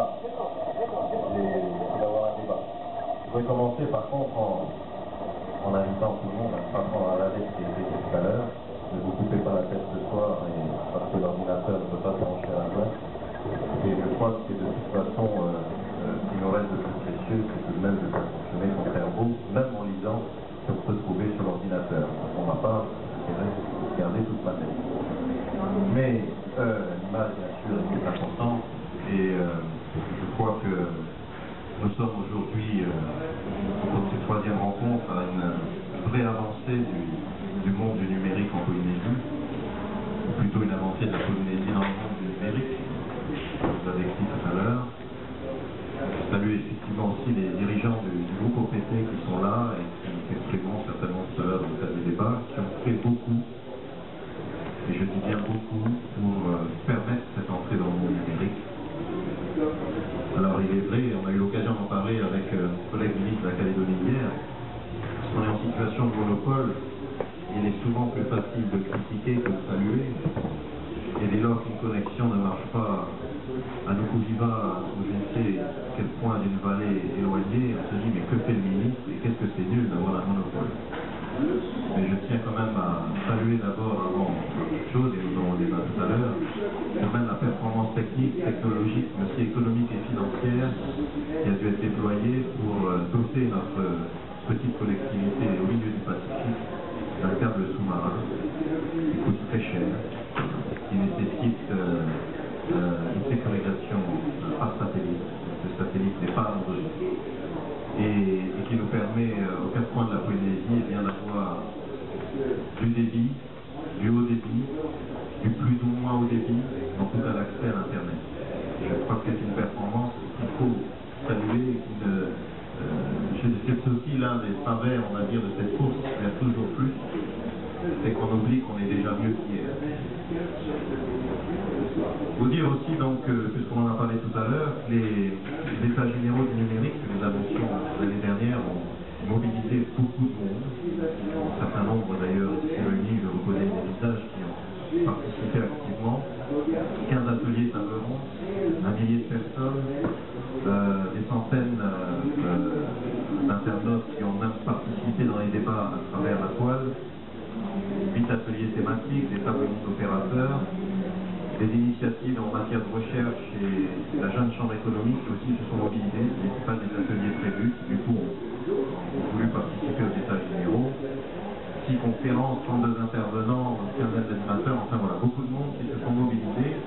débat. Il va y avoir un débat. Je vais commencer par contre en invitant tout le monde à pas prendre à la tête qui a été dit tout à l'heure. Ne vous coupez pas la tête ce soir parce que l'ordinateur ne peut pas se brancher à la place. Et je crois que de toute façon, ce qui nous reste de plus précieux, c'est tout de même de faire fonctionner son cerveau, même en lisant ce qu'on peut trouver sur l'ordinateur. Pour ma part, je dirais garder toute ma tête. Mais l'image, bien sûr, est importante et je crois que nous sommes aujourd'hui, pour cette troisième rencontre, à une vraie avancée du monde du numérique en Polynésie, ou plutôt une avancée de la Polynésie dans le monde du numérique, comme vous l'avez dit tout à l'heure. Je salue effectivement aussi les dirigeants du groupe OPT qui sont là et qui s'exprimeront certainement tout à l'heure dans le cadre du débat, qui ont fait beaucoup, et je dis bien beaucoup, pour permettre cette entrée dans le monde numérique. Alors il est vrai, on a eu l'occasion d'en parler avec mon collègue ministre de la Calédonie hier, on est en situation de monopole, il est souvent plus facile de critiquer que de saluer, et dès lors qu'une connexion ne marche pas à Nuku'hiva ou je ne sais quel point d'une vallée éloignée, on se dit mais que fait le ministre et qu'est-ce que c'est nul d'avoir un monopole. Mais je tiens quand même à saluer d'abord, avant toute chose, et nous aurons le débat tout à l'heure, quand même la performance technique, technologique, mais aussi économique et financière qui a dû être déployée pour doter notre petite collectivité au milieu du Pacifique d'un câble sous-marin qui coûte très cher, qui nécessite une sécurisation par satellite. Le satellite n'est pas Android. Et qui nous permet aux quatre coins de la Polynésie d'avoir du débit, du haut débit, du plus ou moins haut débit, en tout cas l'accès à l'Internet. Je crois que c'est une performance qu'il faut saluer. C'est aussi l'un des travers, on va dire, de cette course vers toujours plus, c'est qu'on oublie qu'on est déjà mieux qu'hier. Vous dire aussi, donc, puisqu'on en a parlé tout à l'heure, les états généraux du numérique que nous annoncions l'année dernière ont mobilisé beaucoup de monde. Un certain nombre d'ailleurs s'est réuni, je reconnais des visages qui ont participé activement. 15 ateliers table ronde, 1 millier de personnes, des centaines d'internautes qui ont même participé dans les débats à travers la toile, 8 ateliers thématiques, des tables rondes d'opérateurs, des initiatives en matière de recherche et la jeune chambre économique aussi se sont mobilisées, ce n'étaient pas des ateliers prévus, du coup ont voulu participer aux états généraux. 6 conférences, 32 intervenants, une quinzaine d'animateurs, enfin voilà, beaucoup de monde qui se sont mobilisés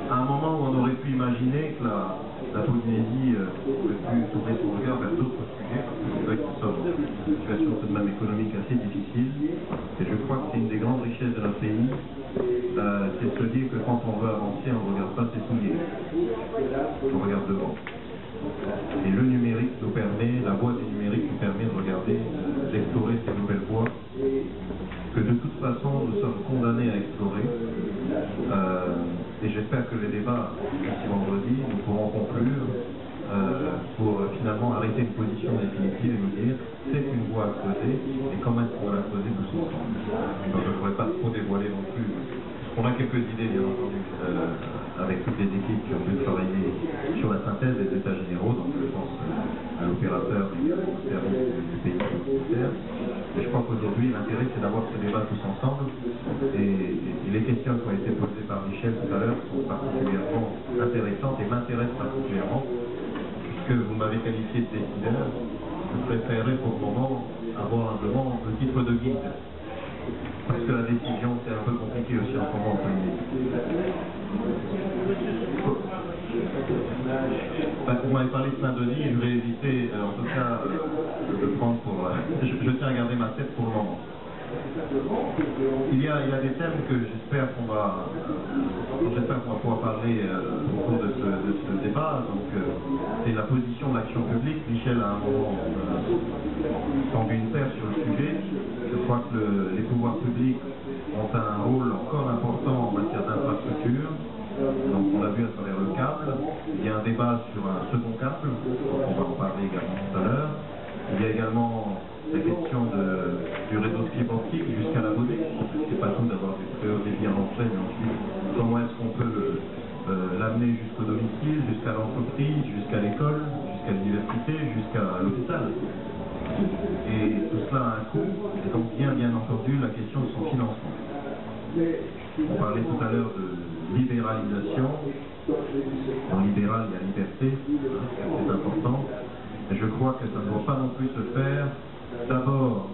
à un moment où on aurait pu imaginer que la Polynésie aurait pu tourner son regard vers d'autres sujets, parce que c'est vrai que nous sommes dans une situation tout de même économique assez difficile, et je crois que c'est une des grandes richesses de notre pays, c'est de se dire que quand on veut avancer, on ne regarde pas ses souliers, on regarde devant. Et le numérique nous permet, la voie du numérique nous permet de regarder, d'explorer ces nouvelles voies que de toute façon nous sommes condamnés à explorer. Et j'espère que les débats d'ici vendredi nous pourront conclure pour finalement arrêter une position définitive et nous dire c'est une voie à creuser et comment est-ce qu'on va la creuser tous ensemble. Donc je ne voudrais pas trop dévoiler non plus. On a quelques idées bien entendu avec toutes les équipes qui ont pu travailler sur la synthèse des états généraux, donc je pense à l'opérateur du service du pays communautaire. Et je crois qu'aujourd'hui l'intérêt c'est d'avoir ce débat tous ensemble et les questions qui ont été posées par Michel tout à l'heure sont particulièrement intéressantes et m'intéressent particulièrement puisque vous m'avez qualifié de décideur. Je préférerais pour le moment avoir simplement le titre de guide. Parce que la décision, c'est un peu compliqué aussi en ce moment en Polynésie. Vous m'avez parlé de Saint-Denis et je vais éviter, en tout cas, de prendre pour... je tiens à garder ma tête pour le moment. Il y a des thèmes que j'espère qu'on va pouvoir parler au cours de ce débat. Donc, c'est la position de l'action publique. Michel a un moment tendu une perche sur le sujet. Je crois que les pouvoirs publics ont un rôle encore important en matière d'infrastructure. Donc on l'a vu à travers le câble. Il y a un débat sur un second câble, on va en parler également tout à l'heure. Il y a également la question du réseau de fibre optique jusqu'à l'abonné. C'est pas tout d'avoir du très haut débit en entrée, mais ensuite comment est-ce qu'on peut l'amener jusqu'au domicile, jusqu'à l'entreprise, jusqu'à l'école, jusqu'à l'université, jusqu'à l'hôpital. Et tout cela a un coût, et donc bien entendu la question de son financement. On parlait tout à l'heure de libéralisation. En libéral, il y a liberté, c'est important. Et je crois que ça ne doit pas non plus se faire d'abord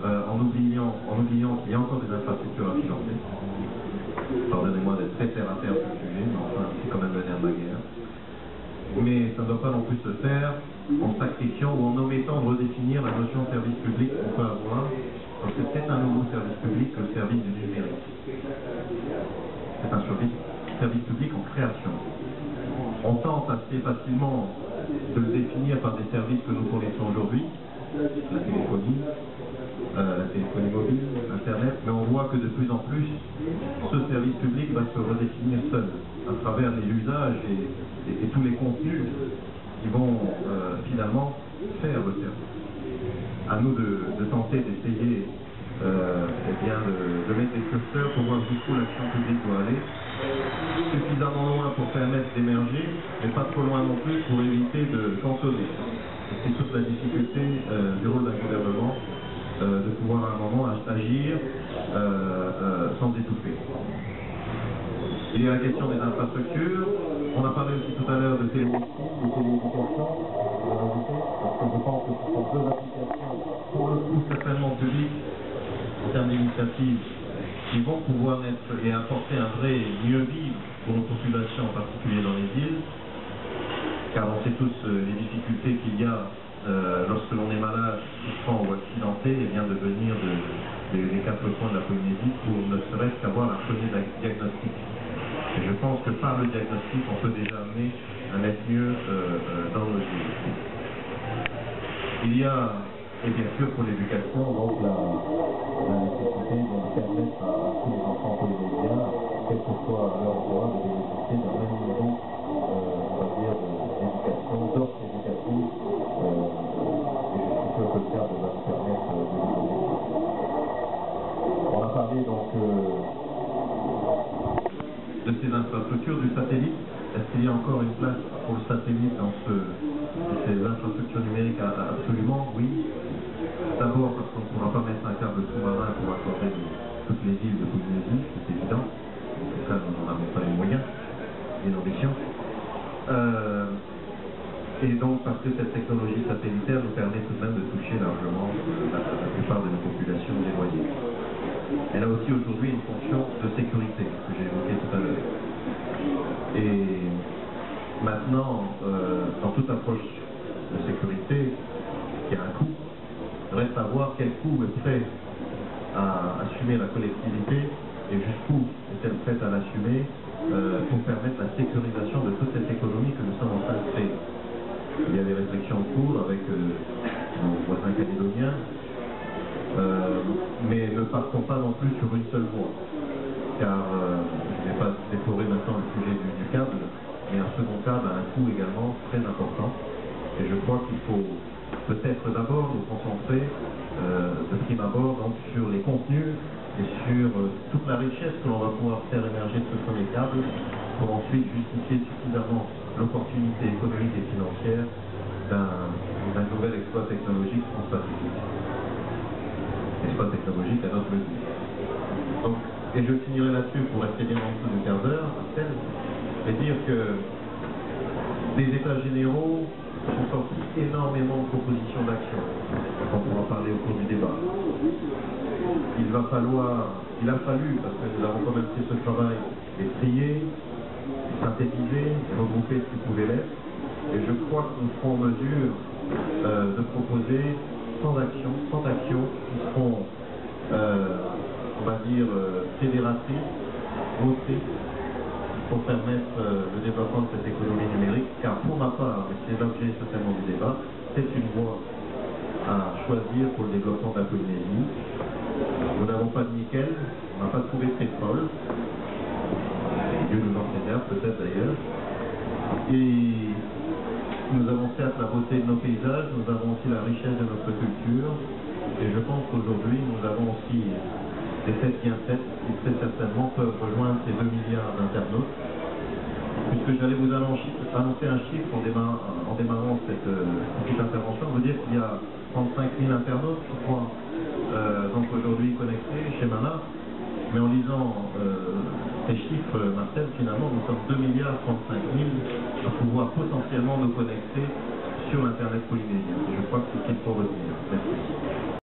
en oubliant qu'il y a encore des infrastructures à financer. Pardonnez-moi d'être très terre à terre sur le sujet, mais enfin, c'est quand même le nerf de la guerre. Mais ça ne doit pas non plus se faire en sacrifiant ou en omettant de redéfinir la notion de service public qu'on peut avoir, parce que c'est un nouveau service public que le service du numérique. C'est un service public en création. On tente assez facilement de le définir par des services que nous connaissons aujourd'hui, la téléphonie mobile, Internet, mais on voit que de plus en plus, ce service public va se redéfinir seul, à travers les usages et tous les contenus qui vont finalement faire le service. À nous de tenter d'essayer de mettre des curseurs pour voir jusqu'où l'action publique doit aller, suffisamment loin pour permettre d'émerger, mais pas trop loin non plus pour éviter de cantonner. C'est toute la difficulté du rôle d'un gouvernement, de pouvoir à un moment agir sans étouffer. Il y a la question des infrastructures. On a parlé aussi tout à l'heure de télémédecine, de télééducation, parce que je pense que ce sont deux applications, pour le coup certainement publiques, en termes d'initiatives, qui vont pouvoir naître et apporter un vrai mieux vivre pour nos populations, en particulier dans les îles, car on sait tous les difficultés qu'il y a lorsque l'on est malade, souffrant ou accidenté, et bien de venir des quatre coins de la Polynésie pour ne serait-ce qu'avoir un premier diagnostic. Et je pense que par le diagnostic, on peut déjà amener à être mieux dans nos îles. Il y a, et bien sûr pour l'éducation, donc la nécessité de permettre à tous les enfants polynésiens, quel que soit leur droit, de bénéficier d'un même niveau, on va dire, d'éducation, d'offres éducatives, et je suis sûr que le cadre va nous permettre de l'évoluer. On a parlé donc de ces infrastructures, du satellite. Est-ce qu'il y a encore une place pour le satellite dans ces infrastructures numériques? Absolument, oui. D'abord parce qu'on ne pourra pas mettre un câble sous-marin pour accorder toutes les îles de Polynésie, c'est évident. En tout cas, nous n'en avons pas les moyens et l'ambition. Et donc parce que cette technologie satellitaire nous permet tout de même de toucher largement la plupart de nos populations éloignées. Elle a aussi aujourd'hui une fonction de sécurité, que j'ai évoqué tout à l'heure. Et maintenant, dans toute approche de sécurité, qui a un coût, reste à voir quel coût est prêt à assumer la collectivité et jusqu'où est-elle prête à l'assumer pour permettre la sécurisation de toute cette économie que nous sommes en train de créer. Il y a des réflexions en cours avec nos voisins calédoniens, mais ne partons pas non plus sur une seule voie, car je ne vais pas déplorer maintenant le sujet du câble, mais un second câble a un coût également très important, et je crois qu'il faut peut-être d'abord nous concentrer de prime abord donc, sur les contenus et sur toute la richesse que l'on va pouvoir faire émerger de ce premier câble pour ensuite justifier suffisamment l'opportunité économique et financière d'un nouvel exploit technologique transpacifique. Exploit technologique à notre mesure. Donc, et je finirai là-dessus pour rester bien en dessous du quart d'heure, et dire que des états généraux sont sortis énormément de propositions d'action, dont on va parler au cours du débat. Il a fallu, parce que nous avons commencé ce travail, les trier, synthétiser, regrouper ce qui pouvait l'être, et je crois que nous serons en mesure de proposer 100 actions qui seront, on va dire, fédératrices, motrices, pour permettre le développement de cette économie numérique, car pour ma part, et c'est l'objet certainement du débat, c'est une voie à choisir pour le développement de la Polynésie. Nous n'avons pas de nickel, on n'a pas trouvé de pétrole, Dieu nous en préserve peut-être d'ailleurs, et nous avons certes la beauté de nos paysages, nous avons aussi la richesse de notre culture, et je pense qu'aujourd'hui nous avons aussi des faits bien faits qui très certainement peuvent rejoindre ces 2 milliards d'internautes puisque j'allais vous annoncer un chiffre en démarrant cette petite intervention, vous dire qu'il y a 35 000 internautes, je crois, donc aujourd'hui connectés chez Mana. Mais en lisant ces chiffres, Marcel, finalement, nous sommes 2,35 milliards à pouvoir potentiellement nous connecter sur l'Internet polynésien. Et je crois que c'est ce qu'il faut retenir. Merci.